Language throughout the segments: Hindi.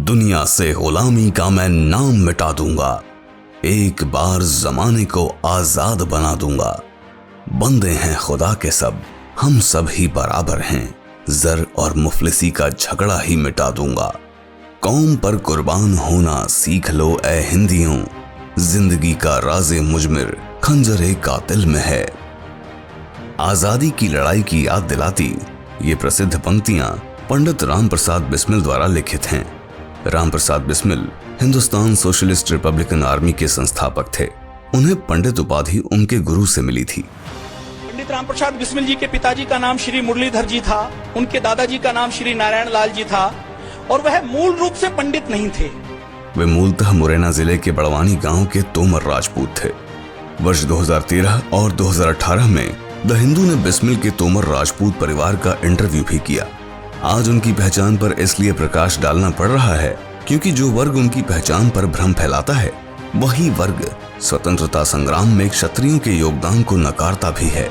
दुनिया से गुलामी का मैं नाम मिटा दूंगा, एक बार जमाने को आजाद बना दूंगा। बंदे हैं खुदा के सब, हम सब ही बराबर हैं, जर और मुफलिसी का झगड़ा ही मिटा दूंगा। कौम पर कुर्बान होना सीख लो ए हिंदियों, जिंदगी का राज़े मुजमिर खंजरे कातिल में है। आजादी की लड़ाई की याद दिलाती ये प्रसिद्ध पंक्तियां पंडित राम प्रसाद बिस्मिल द्वारा लिखित हैं। Ram Prasad Bismil Hindustan Socialist Republican Army के संस्थापक थे। उन्हें पंडित उपाधि उनके गुरु से मिली थी। पंडित राम प्रसाद बिस्मिल जी के पिताजी का नाम श्री मुरलीधर जी था, उनके दादाजी का नाम श्री नारायण लाल जी था और वह मूल रूप से पंडित नहीं थे। वे मूलतः मुरैना जिले के बड़वानी गांव के तोमर राजपूत थे। वर्ष 2013 और 2018 में द हिंदू ने बिस्मिल के तोमर राजपूत परिवार का इंटरव्यू भी किया। आज उनकी पहचान पर इसलिए प्रकाश डालना पड़ रहा है क्योंकि जो वर्ग उनकी पहचान पर भ्रम फैलाता है, वही वर्ग स्वतंत्रता संग्राम में क्षत्रियों के योगदान को नकारता भी है।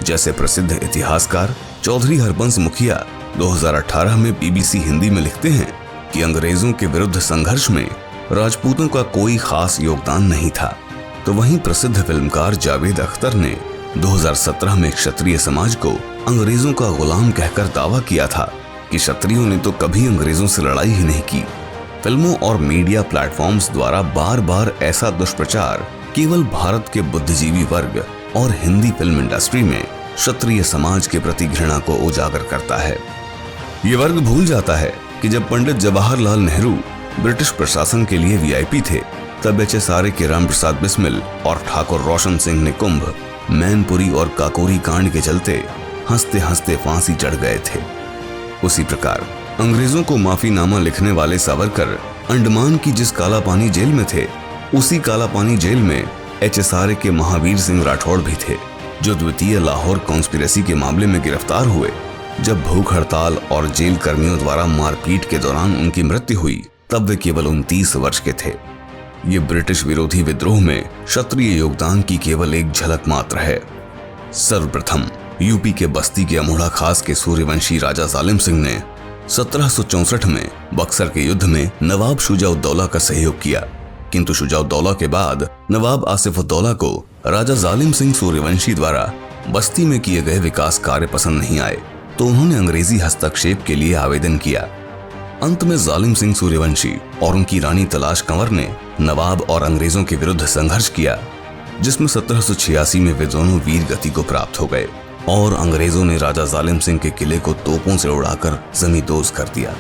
जैसे प्रसिद्ध इतिहासकार चौधरी हरबंस मुखिया 2018 में BBC हिंदी में लिखते हैं कि अंग्रेजों के विरुद्ध संघर्ष में राजपूतों का कोई खास योगदान नहीं था, तो वहीं प्रसिद्ध फिल्मकार जावेद अख्तर ने 2017 में क्षत्रिय समाज को अंग्रेजों का गुलाम कहकर दावा किया था कि क्षत्रियों ने तो कभी अंग्रेजों से लड़ाई ही नहीं की। फिल्मों और मीडिया प्लेटफॉर्म्स द्वारा बार बार ऐसा दुष्प्रचार केवल भारत के बुद्धिजीवी वर्ग और हिंदी फिल्म इंडस्ट्री में क्षत्रिय समाज के प्रति घृणा को उजागर करता है। ये वर्ग भूल जाता है कि जब पंडित जवाहरलाल नेहरू ब्रिटिश प्रशासन के लिए VIP थे, तब HSRA के राम प्रसाद बिस्मिल और ठाकुर रोशन सिंह ने कुंभ, मैनपुरी और काकोरी कांड के चलते हंसते हंसते फांसी चढ़ गए थे। उसी प्रकार अंग्रेजों को माफीनामा लिखने वाले सावरकर अंडमान की जिस कालापानी जेल में थे, उसी कालापानी जेल में HSRA के महावीर सिंह राठौड़ भी थे, जो द्वितीय लाहौर कॉन्स्पिरेसी के मामले में गिरफ्तार हुए। जब भूख हड़ताल और जेल कर्मियों द्वारा मारपीट के दौरान उनकी मृत्यु हुई, तब वे केवल 29 वर्ष के थे। ये ब्रिटिश विरोधी विद्रोह में क्षत्रिय योगदान की केवल एक झलक मात्र है। सर्वप्रथम यूपी के बस्ती के अमोड़ा खास के सूर्यवंशी राजा जालिम सिंह ने 1764 में बक्सर के युद्ध में नवाब शुजा-उद-दौला का सहयोग किया, किंतु शुजा-उद-दौला के बाद नवाब आसिफ-उद-दौला को राजा जालिम सिंह सूर्यवंशी द्वारा बस्ती में किए गए विकास कार्य पसंद नहीं आए, तो उन्होंने अंग्रेजी हस्तक्षेप के लिए आवेदन किया। अंत में जालिम सिंह सूर्यवंशी और उनकी रानी तलाश कंवर ने नवाब और अंग्रेजों के विरुद्ध संघर्ष किया, जिसमें 1786 में वे दोनों वीर गति को प्राप्त हो गए और अंग्रेजों ने राजा जालिम सिंह के किले को तोपों से उड़ाकर जमींदोज कर दिया।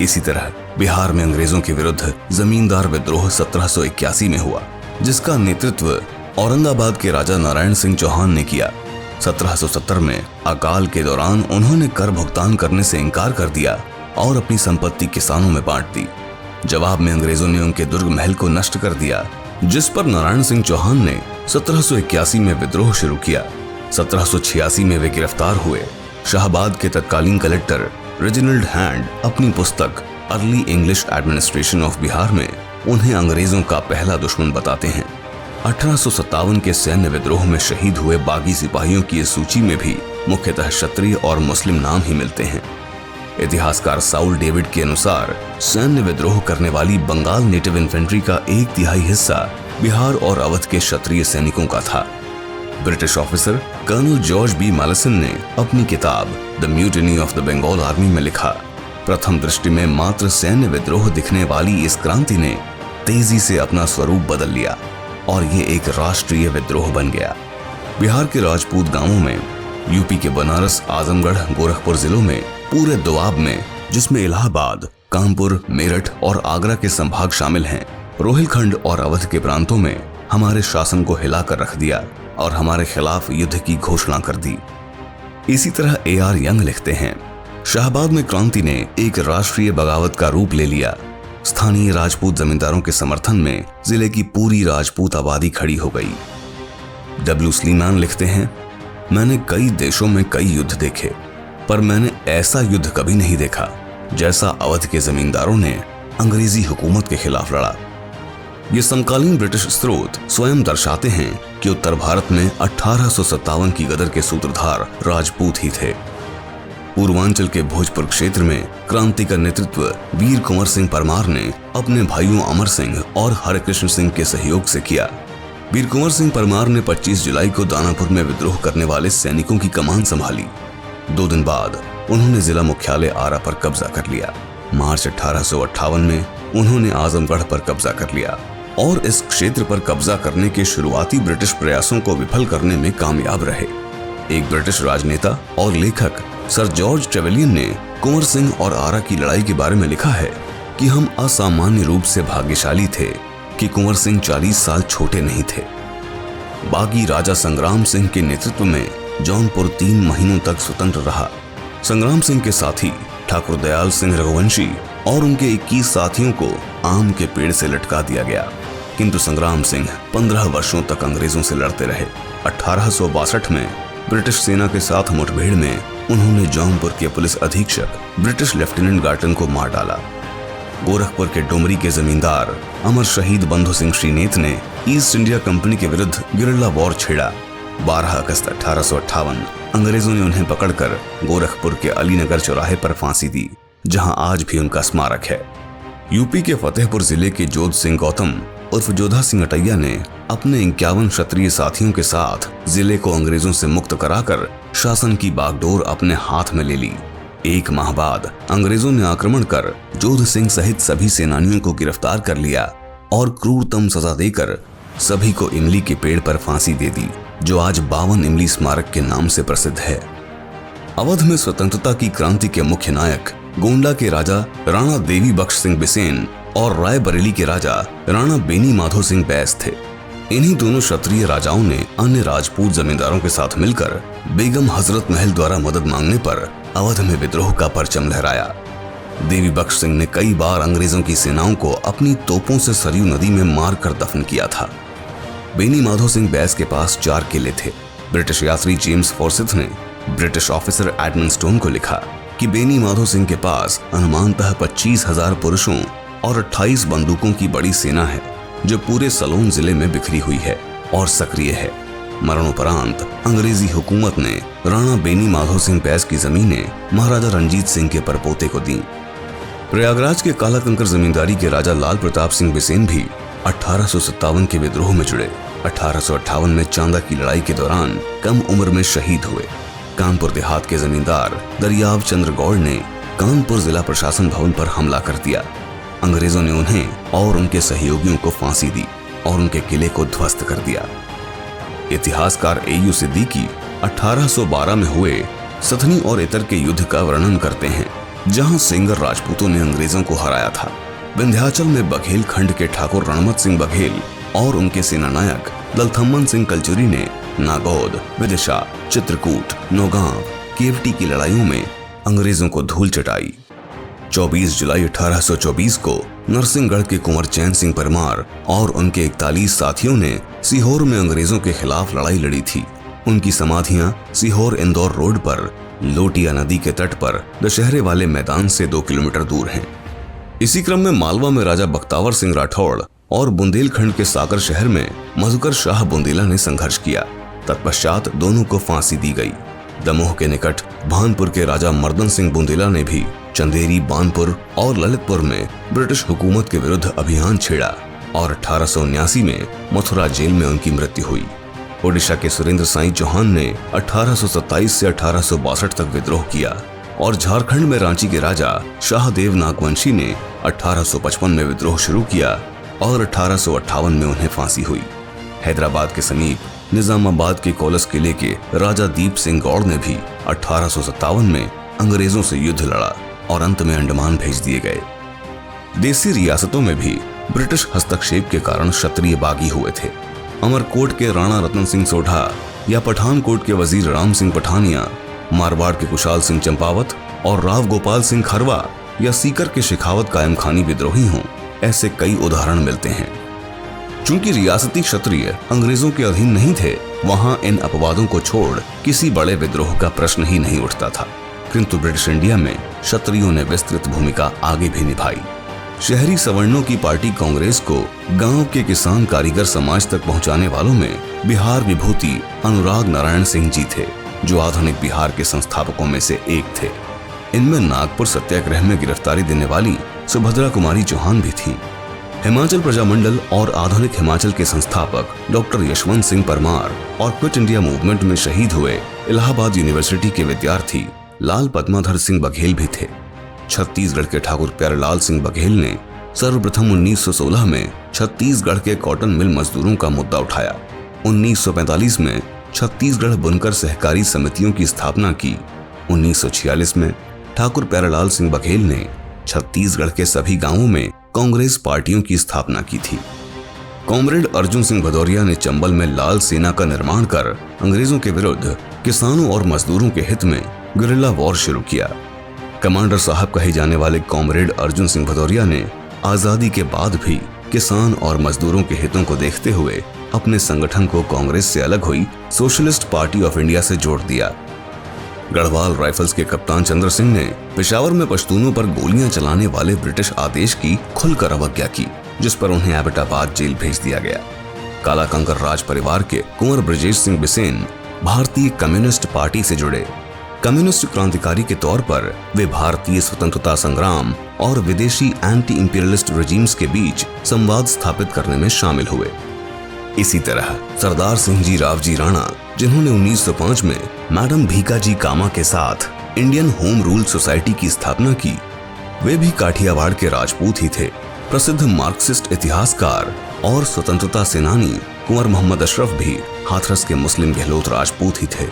इसी तरह बिहार में अंग्रेजों के विरुद्ध जमींदार विद्रोह 1781 में हुआ, जिसका नेतृत्व औरंगाबाद के राजा नारायण सिंह चौहान ने किया। 1770 में अकाल के दौरान उन्होंने कर भुगतान करने से इनकार कर दिया और अपनी संपत्ति किसानों में बांट दी। जवाब में अंग्रेजों ने उनके दुर्ग महल को नष्ट कर दिया, जिस पर नारायण सिंह चौहान ने 1781 में विद्रोह शुरू किया। 1786 में वे गिरफ्तार हुए। शाहबाद के तत्कालीन कलेक्टर रेजिनाल्ड हैंड अपनी पुस्तक early English administration of Bihar में उन्हें अंग्रेजों का पहला दुश्मन बताते हैं। 1857 के सैन्य विद्रोह में शहीद हुए बागी सिपाहियों की इस सूची में भी मुख्यतः क्षत्रिय और मुस्लिम नाम ही मिलते हैं। इतिहासकार साउल डेविड के अनुसार सैन्य विद्रोह करने वाली बंगाल नेटिव इन्फेंट्री का 1/3 हिस्सा बिहार और अवध के क्षत्रिय सैनिकों का था। British officer colonel George B Malleson ने अपनी किताब the mutiny of the Bengal army में लिखा, प्रथम दृष्टि में मात्र सैन्य विद्रोह दिखने वाली इस क्रांति ने तेजी से अपना स्वरूप बदल लिया और ये एक राष्ट्रीय विद्रोह बन गया। बिहार के राजपूत गांवों में, यूपी के बनारस, आजमगढ़, गोरखपुर जिलों में, पूरे दोआब में, जिसमें इलाहाबाद, कानपुर, मेरठ और आगरा के संभाग शामिल हैं, रोहिलखंड और अवध के प्रांतों में हमारे शासन को हिलाकर रख दिया और हमारे खिलाफ युद्ध की घोषणा कर दी। इसी तरह AR यंग लिखते हैं, शाहबाद में क्रांति ने एक राष्ट्रीय बगावत का रूप ले लिया। स्थानीय राजपूत जमींदारों के समर्थन में जिले की पूरी राजपूत आबादी खड़ी हो गई। W स्लीमान लिखते हैं, मैंने कई देशों में कई युद्ध देखे, पर मैंने ऐसा युद्ध कभी नहीं देखा जैसा अवध के जमींदारों ने अंग्रेजी हुकूमत के खिलाफ लड़ा। ये समकालीन ब्रिटिश स्रोत स्वयं दर्शाते हैं कि उत्तर भारत में 1857 की गदर के सूत्रधार राजपूत ही थे। पूर्वांचल के भोजपुर क्षेत्र में क्रांति का नेतृत्व वीर कुंवर सिंह परमार ने अपने भाइयों अमर सिंह और हरकृष्ण सिंह के सहयोग से किया। वीर कुंवर सिंह परमार ने 25 जुलाई को दानापुर में विद्रोह करने वाले सैनिकों की कमान संभाली। 2 दिन बाद उन्होंने जिला मुख्यालय आरा पर कब्जा कर लिया। मार्च 1858 में उन्होंने आजमगढ़ पर कब्जा कर लिया और इस क्षेत्र पर कब्जा करने के शुरुआती ब्रिटिश प्रयासों को विफल करने में कामयाब रहे। एक ब्रिटिश राजनेता और लेखक सर जॉर्ज ट्रेवेलियन ने कुंवर सिंह और आरा की लड़ाई के बारे में लिखा है कि हम असामान्य रूप से भाग्यशाली थे कि कुंवर सिंह 40 साल छोटे नहीं थे। बागी राजा संग्राम सिंह के नेतृत्व में जौनपुर 3 महीनों तक स्वतंत्र रहा। संग्राम सिंह के साथी ठाकुर दयाल सिंह रघुवंशी और उनके 21 साथियों को आम के पेड़ से लटका दिया गया, किंतु संग्राम सिंह 15 वर्षों तक अंग्रेजों से लड़ते रहे। 1862 में ब्रिटिश सेना के साथ मुठभेड़ में उन्होंने जौनपुर के पुलिस अधीक्षक ब्रिटिश लेफ्टिनेंट गार्टन को मार डाला। गोरखपुर के डुमरी के जमींदार अमर शहीद बंधु सिंह श्रीनेत ने ईस्ट इंडिया कंपनी के विरुद्ध गिरिल्ला वॉर छेड़ा। 12 अगस्त 1858 अंग्रेजों ने उन्हें पकड़कर गोरखपुर के अलीनगर चौराहे पर फांसी दी, जहां आज भी उनका स्मारक है। यूपी के फतेहपुर जिले के जोध सिंह गौतम उर्फ जोधा सिंह अटैया ने अपने 51 क्षत्रिय साथियों के साथ जिले को अंग्रेजों से मुक्त कराकर शासन की बागडोर अपने हाथ में ले ली। 1 माह बाद अंग्रेजों ने आक्रमण कर जोध सिंह सहित सभी सेनानियों को गिरफ्तार कर लिया और क्रूरतम सजा देकर सभी को इमली के पेड़ पर फांसी दे दी, जो आज 52 इमली स्मारक के नाम से प्रसिद्ध है। अवध में स्वतंत्रता की क्रांति के मुख्य नायक गोंडा के राजा राणा देवी बख्श सिंह बिसेन और रायबरेली के राजा राणा बेनी माधो सिंह बैस थे। इन्हीं दोनों क्षत्रिय राजाओं ने अन्य राजपूत जमींदारों के साथ मिलकर बेगम हजरत महल द्वारा मदद मांगने पर अवध में विद्रोह का परचम लहराया। देवी बख्श सिंह ने कई बार अंग्रेजों की सेनाओं को अपनी तोपों से सरयू नदी में मारकर दफन किया था। बेनी माधो सिंह बैस के पास 4 किले थे। ब्रिटिश यात्री जेम्स फॉर्सिथ ने ब्रिटिश ऑफिसर एडमंड स्टोन को लिखा कि बेनी माधो सिंह के पास अनुमानतः 25,000 पुरुषों और 28 बंदूकों की बड़ी सेना है, जो पूरे सलोन जिले में बिखरी हुई है और सक्रिय है। मरणोपरांत अंग्रेजी हुकूमत ने राणा बेनी माधो सिंह बैस की जमीनें महाराजा रंजीत सिंह के परपोते को दी। प्रयागराज के काला कंकर जमींदारी के राजा लाल प्रताप सिंह बिसेन भी 1857 के विद्रोह में जुड़े। 1858 में चांदा की लड़ाई के दौरान कम उम्र में शहीद हुए। कानपुर देहात के जमींदार दरियाव चंद्र गौड़ ने कानपुर जिला प्रशासन भवन पर हमला कर दिया। अंग्रेजों ने उन्हें और उनके सहयोगियों को फांसी दी और उनके किले को ध्वस्त कर दिया। इतिहासकार एयू सिद्दीकी 1812 में हुए सथनी और इतर के युद्ध का वर्णन करते हैं, जहां सेंगर राजपूतों ने अंग्रेजों को हराया था। विंध्याचल में बघेल खंड के ठाकुर रणमत सिंह बघेल और उनके सेनानायक दलथम्मन सिंह कलचुरी ने नागौद, विदिशा, चित्रकूट, नौगांव, केवटी की लड़ाइयों में अंग्रेजों को धूल चटाई। 24 जुलाई 1824 को नरसिंहगढ़ के कुंवर चैन सिंह परमार और उनके 41 साथियों ने सीहोर में अंग्रेजों के खिलाफ लड़ाई लड़ी थी। उनकी समाधियां सीहोर इंदौर रोड पर लोटिया नदी के तट पर दशहरे वाले मैदान से 2 किलोमीटर दूर हैं। इसी क्रम में मालवा में राजा बख्तावर सिंह राठौड़ और बुंदेलखंड के सागर शहर में मधुकर शाह बुंदेला ने संघर्ष किया। तत्पश्चात दोनों को फांसी दी गई। दमोह के निकट भानपुर के राजा मर्दन सिंह बुंदेला ने भी चंदेरी, बानपुर और ललितपुर में ब्रिटिश हुकूमत के विरुद्ध अभियान छेड़ा और 1879 में मथुरा जेल में उनकी मृत्यु हुई। ओडिशा के सुरेंद्र साई चौहान ने 1827 से 1862 तक विद्रोह किया और झारखंड में रांची के राजा शाहदेव नागवंशी ने 1855 में विद्रोह शुरू किया और 1858 में उन्हें फांसी हुई। हैदराबाद के समीप निजामाबाद के कोलस किले के राजा दीप सिंह गौड़ ने भी 1857 में अंग्रेजों से युद्ध लड़ा और अंत में अंडमान भेज दिए गए। देसी रियासतों में भी ब्रिटिश हस्तक्षेप के कारण क्षत्रिय बागी हुए थे। अमरकोट के राणा रतन सिंह सोढ़ा या पठानकोट के वजीर राम सिंह पठानिया, मारवाड़ के कुशाल सिंह चंपावत और राव गोपाल सिंह खरवा या सीकर के शेखावत कायम खानी विद्रोही हों, ऐसे कई उदाहरण मिलते हैं। चूंकि रियासती क्षत्रिय अंग्रेजों के अधीन नहीं थे, वहां इन अपवादों को छोड़ किसी बड़े विद्रोह का प्रश्न ही नहीं उठता था। किंतु ब्रिटिश इंडिया में क्षत्रियों ने विस्तृत भूमिका आगे भी निभाई। शहरी सवर्णों की पार्टी कांग्रेस को गांव के किसान कारीगर समाज तक पहुंचाने वालों में बिहार विभूति अनुराग नारायण सिंह जी थे, जो आधुनिक बिहार के संस्थापकों में से एक थे। इनमें नागपुर सत्याग्रह में गिरफ्तारी देने वाली सुभद्रा कुमारी चौहान भी थी। हिमाचल प्रजामंडल और आधुनिक हिमाचल के संस्थापक डॉक्टर यशवंत सिंह परमार और क्विट इंडिया मूवमेंट में शहीद हुए इलाहाबाद यूनिवर्सिटी के विद्यार्थी लाल पद्माधर सिंह बघेल भी थे। छत्तीसगढ़ के ठाकुर प्यारेलाल सिंह बघेल ने सर्वप्रथम 1916 में छत्तीसगढ़ के कॉटन मिल मजदूरों का मुद्दा उठाया। 1945 में छत्तीसगढ़ बुनकर सहकारी समितियों की स्थापना की। 1946 में ठाकुर प्यारेलाल सिंह बघेल ने छत्तीसगढ़ के सभी गांवों में कांग्रेस पार्टियों की स्थापना की थी। कॉमरेड अर्जुन सिंह भदौरिया ने चंबल में लाल सेना का निर्माण कर अंग्रेजों के विरुद्ध किसानों और मजदूरों के हित में गुरिल्ला वॉर शुरू किया। कमांडर साहब कहे जाने वाले कॉमरेड अर्जुन सिंह भदौरिया ने आजादी के बाद भी किसान और मजदूरों के हितों को देखते हुए अपने संगठन को कांग्रेस से अलग हुई सोशलिस्ट पार्टी ऑफ इंडिया से जोड़ दिया। गढ़वाल राइफल्स के कप्तान चंद्र सिंह ने पेशावर में पश्तूनों पर गोलियां चलाने वाले ब्रिटिश आदेश की खुलकर अवज्ञा की, जिस पर उन्हें एबटाबाद जेल भेज दिया गया। काला कंकर राज परिवार के कुंवर ब्रजेश सिंह बिसेन भारतीय कम्युनिस्ट पार्टी से जुड़े। कम्युनिस्ट क्रांतिकारी के तौर पर वे भारतीय स्वतंत्रता संग्राम और विदेशी एंटी इंपीरियलिस्ट रेजिम्स के बीच संवाद स्थापित करने में शामिल हुए। इसी तरह सरदार सिंह जी राव जी राणा, जिन्होंने 1905 में मैडम भीकाजी कामा के साथ इंडियन होम रूल सोसाइटी की स्थापना की, वे भी काठियावाड़ के राजपूत ही थे। प्रसिद्ध मार्क्सिस्ट इतिहासकार और स्वतंत्रता सेनानी कुंवर मोहम्मद अशरफ भी हाथरस के मुस्लिम गहलोत राजपूत ही थे।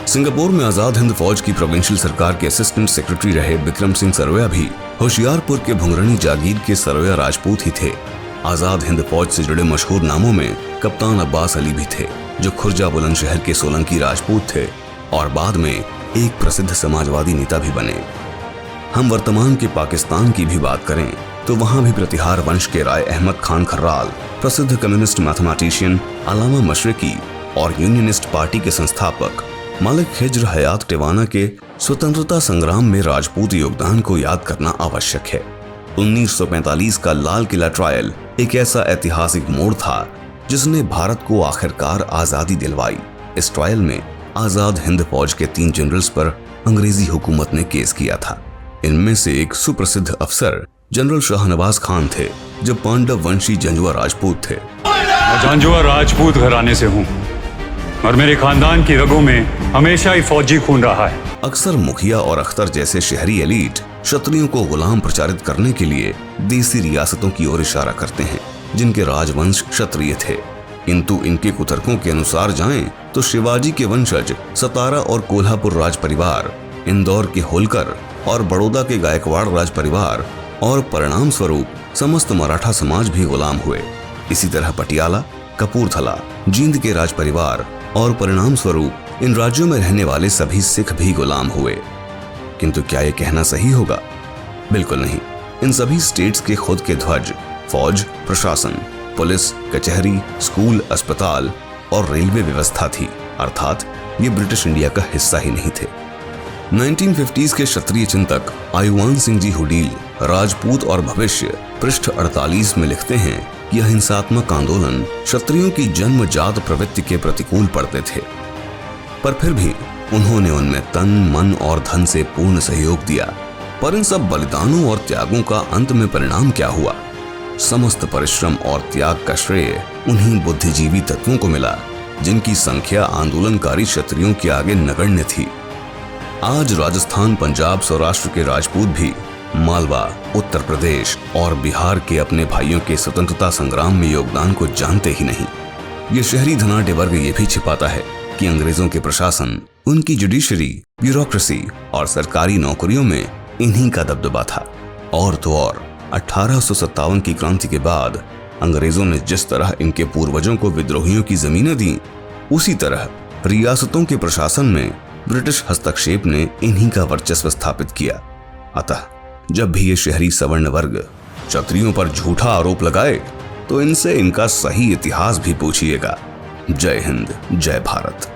सिंगापुर में आजाद हिंद फौज की प्रोविंशियल सरकार के असिस्टेंट सेक्रेटरी रहे बिक्रम सिंह सरवैया भी होशियारपुर के भुंगरनी जागीर के सरवैया राजपूत ही थे। आजाद हिंद फौज से जुड़े मशहूर नामों में कप्तान अब्बास अली भी थे, जो खुर्जा बुलंदशहर के सोलंकी राजपूत थे और बाद में एक प्रसिद्ध समाजवादी नेता भी बने। हम वर्तमान के पाकिस्तान की भी बात करें तो वहां भी प्रतिहार वंश के राय अहमद खान खर्राल, प्रसिद्ध कम्युनिस्ट मैथमेटिशियन अलामा मशरिकी और यूनियनिस्ट पार्टी के संस्थापक मलिक हिज्र हयात टिवाना के स्वतंत्रता संग्राम में राजपूत योगदान को याद करना आवश्यक है। 1945 का लाल किला ट्रायल एक ऐसा ऐतिहासिक मोड़ था जिसने भारत को आखिरकार आजादी दिलवाई। इस ट्रायल में आजाद हिंद फौज के 3 जनरल्स पर अंग्रेजी हुकूमत ने केस किया था। इनमें से एक सुप्रसिद्ध अफसर जनरल शाहनवाज खान थे, जो पांडव वंशी जंजुआ राजपूत थे। मैं जंजुआ राजपूत घराने से हूँ और मेरे खानदान की रगों में हमेशा ही फौजी खून रहा है। अक्सर मुखिया और अख्तर जैसे शहरी एलीट क्षत्रियों को गुलाम प्रचारित करने के लिए देसी रियासतों की ओर इशारा करते हैं, जिनके राजवंश क्षत्रिय थे। किंतु इनके कुतर्कों के अनुसार जाएं तो शिवाजी के वंशज सतारा और कोल्हापुर राज परिवार, इंदौर के होलकर और बड़ौदा के गायकवाड़ राज परिवार और परिणाम स्वरूप समस्त मराठा समाज भी गुलाम हुए। इसी तरह पटियाला, कपूरथला, जींद के राज परिवार और परिणाम स्वरूप इन राज्यों में रहने वाले सभी सिख भी गुलाम हुए। किंतु क्या यह कहना सही होगा? बिल्कुल नहीं। इन सभी स्टेट्स के खुद के ध्वज, फौज, प्रशासन, पुलिस, कचहरी, स्कूल, अस्पताल और रेलवे व्यवस्था थी, अर्थात ये ब्रिटिश इंडिया का हिस्सा ही नहीं थे। 1950s के क्षत्रिय चिंतक आयुवान सिंह जी हुडील राजपूत और भविष्य पृष्ठ 48 में लिखते हैं कि अहिंसात्मक आंदोलन क्षत्रियों की जन्मजात प्रवृत्ति के प्रतिकूल पड़ते थे, पर फिर भी उन्होंने उनमें तन, मन और धन से पूर्ण सहयोग दिया। पर इन सब बलिदानों और त्यागों का अंत में परिणाम क्या हुआ? समस्त परिश्रम और त्याग का श्रेय उन्हीं बुद्धिजीवी तत्वों को मिला, जिनकी संख्या आंदोलनकारी क्षत्रियों के आगे नगण्य थी। आज राजस्थान, पंजाब, सौराष्ट्र के राजपूत भी मालवा, उत्तर प्रदेश और बिहार के अपने भाइयों के स्वतंत्रता संग्राम में योगदान को जानते ही नहीं। ये शहरी धनाढ्य वर्ग ये भी छिपाता है कि अंग्रेजों के प्रशासन, उनकी जुडिशरी, ब्यूरोक्रेसी और सरकारी नौकरियों में इन्हीं का दबदबा था। और तो और 1857 की क्रांति के बाद अंग्रेजों ने जिस तरह इनके पूर्वजों को विद्रोहियों की जमीनें दी, उसी तरह रियासतों के प्रशासन में ब्रिटिश हस्तक्षेप ने इन्हीं का वर्चस्व स्थापित किया। अतः जब भी ये शहरी सवर्ण वर्ग क्षत्रियों पर झूठा आरोप लगाए तो इनसे इनका सही इतिहास भी पूछिएगा। जय हिंद, जय भारत।